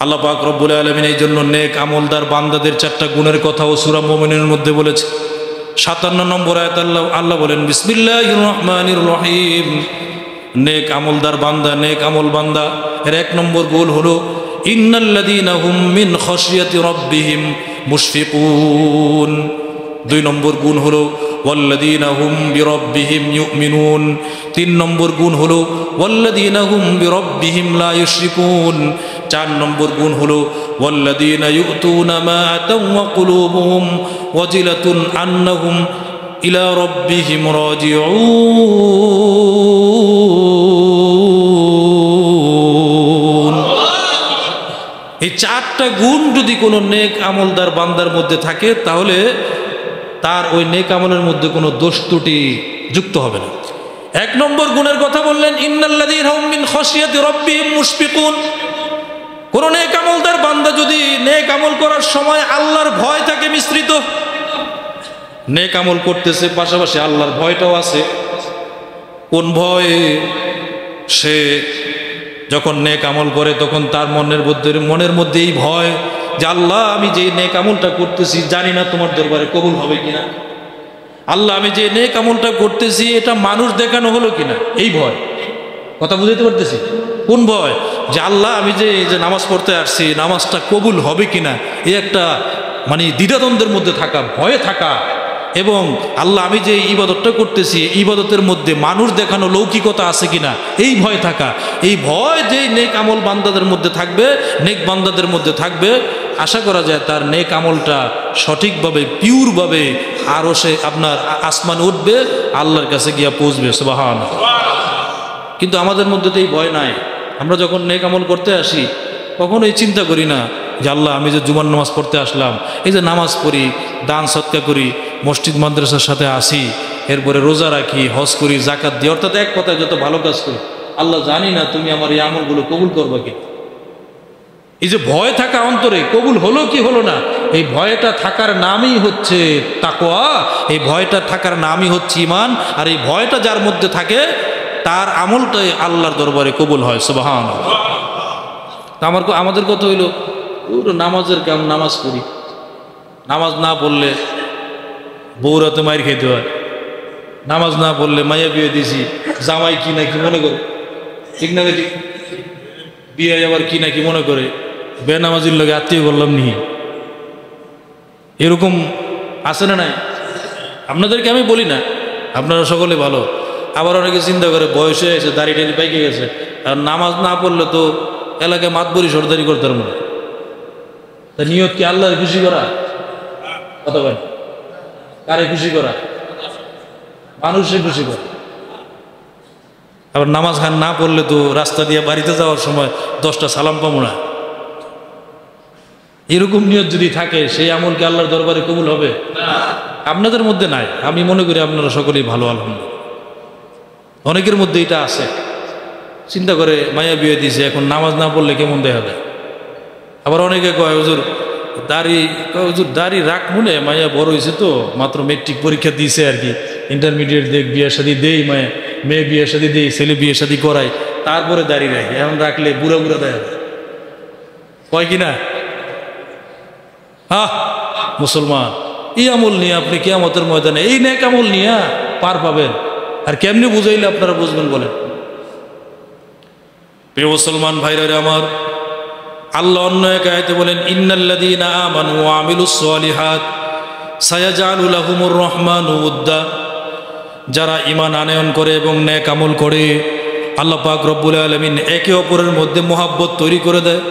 আল্লাহ পাক রব্বুল আলামিন এই জন্য নেক আমলদার বান্দাদের 4টা গুণের কথা ও সূরা মুমিনের মধ্যে বলেছে। 57 নম্বর আয়াত আল্লাহ বলেন বিসমিল্লাহির রহমানির রহিম। নেক আমলদার বান্দা, নেক আমল বান্দা এর 1 নম্বর গুণ হলো ইন্নাল্লাযীনা হুম মিন খাশিয়াতি রাব্বিহিম মুশফিকুন। 2 নম্বর গুণ হলো ওয়াল্লাযীনা হুম বিরাব্বিহিম ইউমিনুন। 3 নম্বর গুণ হলো ওয়াল্লাযীনা হুম বিরাব্বিহিম লা ইউশরিকুন। 4 নম্বর গুণ হলো ওয়াল্লাযীনা ইউতুনা মা আতাউ ওয়া কুলুবুহুম ওয়াজিলাতুন আন্নাহুম ইলা রাব্বিহিম রাজিউন। এই 4টা গুণ যদি কোনো নেক আমলদার বান্দার মধ্যে থাকে তাহলে তার ওই নেক আমলের মধ্যে কোনো দোষ ত্রুটি যুক্ত হবে না। 1 নম্বর গুণের কথা বললেন ইন্নাল্লাযীনা হুম মিন খাশিয়াতি রাব্বিহিম মুশফিকুন। কোন নেক আমলদার বান্দা যদি নেক আমল করার সময় আল্লাহর ভয় থাকে মিশ্রিত, নেক আমল করতেছে পাশাপাশি আল্লাহর ভয়টাও আছে। কোন ভয়? সে যখন নেক আমল করে তখন তার মনের মধ্যে এই ভয় যে আল্লাহ আমি যে নেক আমলটা করতেছি জানি না তোমার দরবারে কবুল হবে কিনা, আল্লাহ আমি যে নেক আমলটা করতেছি এটা মানুষ দেখানো হলো কিনা, এই ভয়। কথা বুঝাইতে পারতেছি? কোন ভয়? যে আল্লাহ আমি যে নামাজ পড়তে আসছি নামাজটা কবুল হবে কিনা, এই একটা মানে দ্বিধাদ্বন্দ্বের মধ্যে থাকা, ভয়ে থাকা। এবং আল্লাহ আমি যে ইবাদতটা করতেছি ইবাদতের মধ্যে মানুষ দেখানো লৌকিকতা আছে কিনা, এই ভয় থাকা। এই ভয় যে নেক আমল বান্দাদের মধ্যে থাকবে, নেক বান্দাদের মধ্যে থাকবে, আশা করা যায় তার নেক আমলটা সঠিকভাবে পিওরভাবে আরো সে আপনার আসমান উঠবে, আল্লাহর কাছে গিয়া পৌঁছবে। সুবহানাল্লাহ। কিন্তু আমাদের মধ্যে তো এই ভয় নাই। আমরা যখন নেক আমল করতে আসি কখনোই চিন্তা করি না যে আল্লাহ আমি যে জুমার নামাজ পড়তে আসলাম, এই যে নামাজ পড়ি, দান সৎকা করি, মসজিদ মাদ্রাসার সাথে আসি, এরপরে রোজা রাখি, হজ করি, জাকাত দিই, অর্থাৎ এক কথায় যত ভালো কাজ করি, আল্লাহ জানি না তুমি আমার এই আমলগুলো কবুল করবে কি। এই যে ভয় থাকা অন্তরে, কবুল হলো কি হলো না, এই ভয়টা থাকার নামই হচ্ছে তাকওয়া, এই ভয়টা থাকার নামই হচ্ছে ঈমান। আর এই ভয়টা যার মধ্যে থাকে তার আমলটাই আল্লাহর দরবারে কবুল হয়। সুবহানাল্লাহ। আমাদের কথা হইল নামাজের কেমন নামাজ পড়ি, নামাজ না পড়লে বউরা তো মায়ের খেতে হয়, নামাজ না পড়লে মাইয়া বিয়ে দিছি জামাই কি নাকি মনে করে, ঠিক না? ঠিক বিয়ে আবার কি নাকি মনে করে, বেনামাজির লোকে আত্মীয় করলাম নি, এরকম আছে না নাই? আপনাদেরকে আমি বলি না, আপনারা সকলে ভালো। আবার অনেকে চিন্তা করে বয়স হয়ে গেছে, দাড়ি টাড়ি পাইকে গেছে, আর নামাজ না পড়লে তো এলাকায় মাতবরি সর্দারি করতে পারবো না। তা নিয়ত কি আল্লাহর খুশি করা? কথা বলেন, কারে খুশি করা? মানুষের খুশি করা। আবার নামাজ খান না পড়লে তো রাস্তা দিয়ে বাড়িতে যাওয়ার সময় 10টা সালাম পাবো না। এরকম নিয়ত যদি থাকে সেই আমল কি আল্লাহর দরবারে কবুল হবে? আপনাদের মধ্যে নাই, আমি মনে করি আপনারা সকলেই ভালো। আলহামদুলিল্লাহ। অনেকের মধ্যে এটা আছে, চিন্তা করে মায়া বিয়ে দিয়েছে, এখন নামাজ না পড়লে কেমন দেখা যায়। আবার অনেকে কয় হুজুর দাড়ি রাখ মনে, মায়া বড় হয়েছে তো, মাত্র মেট্রিক পরীক্ষা দিয়েছে আর কি, ইন্টারমিডিয়েট দেখ, বিয়ে শাদী দেই, মেয়ে বিয়ে শাদী দেই, ছেলে বিয়ে শাদী করাই, তারপরে দাড়ি রাখি, এখন রাখলে বুড়া বুড়া দেখা যায়। কয় কিনা? মুসলমান, এই আমল নিয়ে আপনি কিয়ামতের ময়দানে এই নেক আমল নিয়ে পার পাবেন। আর কেমনি বুঝাইলে আপনারা বুঝবেন বলেন? প্রিয় মুসলমান ভাইরা আমার, আল্লাহ অন্য এক আয়াতে বলেন ইন্নাল্লাযীনা আমানু ওয়া আমিলুস সালিহাত সায়াজআলু লাহুমুর রহমানু উদ্দা। যারা ঈমান আনয়ন করে এবং নেক আমল করে, আল্লাহ পাক রব্বুল আলামিন একে অপরের মধ্যে মহব্বত তৈরি করে দেয়,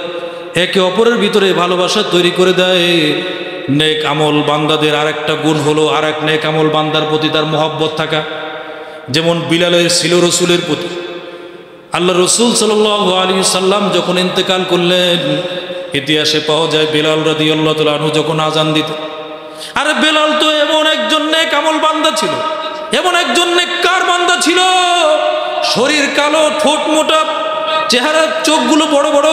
একে অপরের ভিতরে ভালোবাসা তৈরি করে দেয়। নেক আমল বান্দাদের আরেকটা গুণ হলো আরেক নেক আমল বান্দার প্রতি তার মহব্বত থাকা। যেমন বিলালের ছিল রসুলের প্রতি। আল্লাহ রসুল সাল্লাল্লাহু আলাইহি সাল্লাম যখন ইন্তেকাল করলেন, ইতিহাসে পাওয়া যায় বেলাল রাদিয়াল্লাহু তাআলা আনহু যখন আজান দিত, আরে বেলাল তো এমন একজন নেক আমল বান্দা ছিল, এমন একজন নেককার বান্দা ছিল, শরীর কালো, ঠোঁট মোটা, চেহারা চোখগুলো বড় বড়,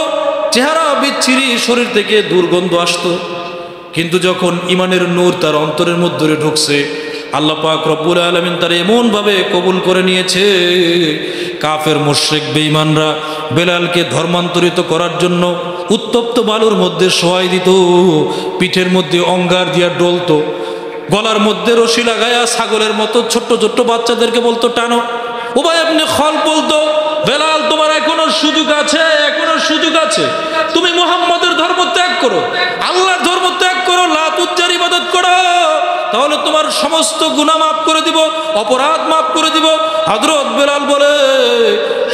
চেহারা বিচ্ছিরি, শরীর থেকে দুর্গন্ধ আসতো। কিন্তু যখন ইমানের নূর তার অন্তরের মধ্যে ঢুকছে, আল্লাহ পাক রব্বুল আলামিন তার এমনভাবে কবুল করে নিয়েছে। কাফের মুশরিক বেঈমানরা বেলালকে ধর্মান্তরিত করার জন্য উত্তপ্ত বালুর মধ্যে শোয়াই দিত, পিঠের মধ্যে অঙ্গার দিয়া ডলতো, গলার মধ্যে রশি লাগায়া ছাগলের মতো ছোট্ট ছোট্ট বাচ্চাদেরকে বলতো টানো। উবাই ইবনে খালদ বলতো, বেলাল তোমার এখনো সুযোগ আছে, এখনো সুযোগ আছে, তুমি মুহাম্মাদের ধর্ম ত্যাগ করো, আল্লাহর ধর্ম ত্যাগ করো, লাত উজ্জার ইবাদত করো, তাহলে তোমার সমস্ত গুনাহ মাফ করে দিব, অপরাধ মাফ করে দিব। হযরত বেলাল বলে,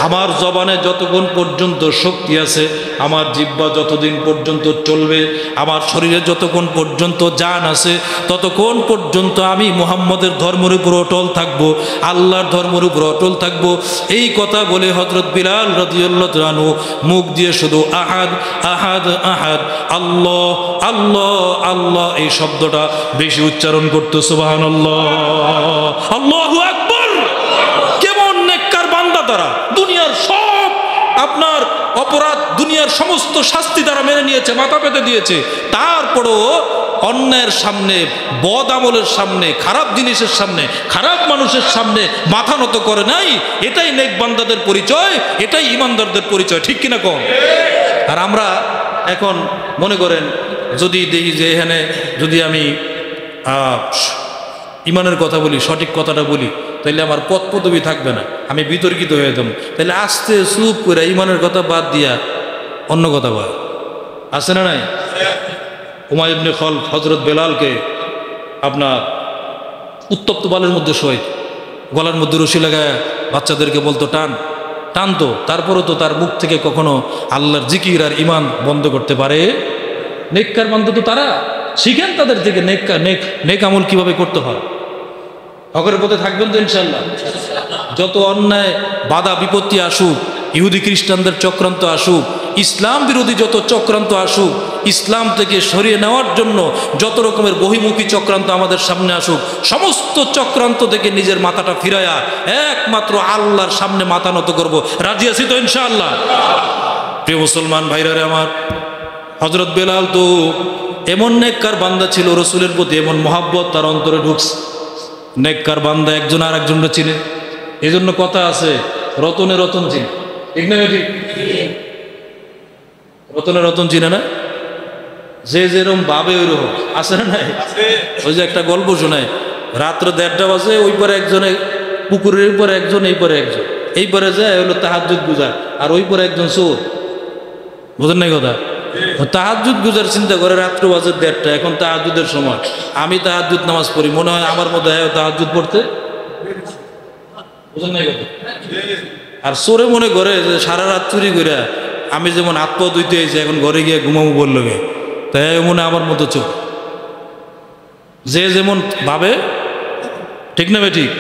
আমার জবানে যতক্ষণ পর্যন্ত শক্তি আছে, আমার জিহ্বা যতদিন পর্যন্ত চলবে, আমার শরীরে যতক্ষণ পর্যন্ত জান আছে, ততক্ষণ পর্যন্ত আমি মুহাম্মদের ধর্মের উপর অটল থাকবো, আল্লাহর ধর্মের উপর অটল থাকবো। এই কথা বলে হযরত বিলাল রাদিয়াল্লাহু আনহু মুখ দিয়ে শুধু আহাদ আহাদ আহাদ, আল্লাহ আল্লাহ আল্লাহ এই শব্দটা বেশি উচ্চারণ করতো। সুবহানাল্লাহ, আল্লাহু আকবার। কেমন নেককার বান্দা তারা! দুনিয়ার সব আপনার অপরাধ, দুনিয়ার সমস্ত শাস্তি তারা মেনে নিয়েছে, মাথা পেতে দিয়েছে, তারপরও অন্যায়ের সামনে, বদ আমলের সামনে, খারাপ জিনিসের সামনে, খারাপ মানুষের সামনে মাথা নত করে নাই। এটাই নেক বান্দাদের পরিচয়, এটাই ইমানদারদের পরিচয়, ঠিক কিনা কম? আর আমরা এখন মনে করেন যদি দেখি যে এখানে যদি আমি ইমানের কথা বলি, সঠিক কথাটা বলি, তাহলে আমার পদ পদবি থাকবে না, আমি বিতর্কিত হয়ে যাব। তাহলে আস্তে চুপ করে ইমানের কথা বাদ দিয়া অন্য কথা বল, আছে না নাই? উমাই ইবনে খালদ হযরত বেলালকে আপনার উত্তপ্ত বালের মধ্যে শোয়, গলার মধ্যে রশি লাগায় বাচ্চাদেরকে বলতো টান, টানতো, তারপরও তো তার মুখ থেকে কখনো আল্লাহর জিকির আর ইমান বন্ধ করতে পারে? নেককার বান্দা তো তারা, শিখেন তাদের থেকে নেক আমল কিভাবে করতে হয়। হকের পথে থাকবেন তো ইনশাআল্লাহ। যত অন্যায় বাধা বিপত্তি আসুক, ইহুদি খ্রিস্টানদের চক্রান্ত আসুক, ইসলাম বিরোধী যত চক্রান্ত আসুক, ইসলাম থেকে সরিয়ে নেওয়ার জন্য যত রকমের বহিমুখী চক্রান্ত আমাদের সামনে আসুক, সমস্ত চক্রান্ত থেকে নিজের মাথাটা ফিরায়া একমাত্র আল্লাহর সামনে মাথা নত করবো। রাজি আছি তো ইনশাআল্লাহ? প্রিয় মুসলমান ভাইরা রে আমার, হযরত বেলাল তো এমন নেককার বান্দা ছিল, রসুলের প্রতি এমন মহাব্বত তার অন্তরে ঢুকছে। নেককার বান্দা একজন আর একজনকে চিনে, এই জন্য কথা আছে রতনে রতন চিনে, ঠিক না? ঠিক, রতনে রতন চিনে না, যে যেরকম ভাবে ওই রকম, আছে না নাই? ওই যে একটা গল্প শোনায়, রাত্র 1:30 বাজে, ওই পরে একজনে পুকুরের উপরে একজন, এই পরে একজন, এই পরে যায় হলো তাহাজ্জুদ গুজার, আর ওই পরে একজন চোর। বুঝেন নাই কথা? তাহাজ্জুদ গুজার চিন্তা করে রাত্র বাজে 1:30, এখন তাহাজ্জুদের সময়, আমি তাহাজ্জুদ নামাজ পড়ি, মনে হয় আমার মধ্যে তাহাজ্জুদ পড়তে। বুঝেন নাই কথা? আর চোরে মনে করে যে সারা রাত চুরি করে আমি যেমন হাত পা ধুইতে হয়েছে, এখন ঘরে গিয়ে ঘুমাবো বললো গে, তাই মনে আমার মতো চোর। যে যেমন ভাবে, ঠিক না? ঠিক।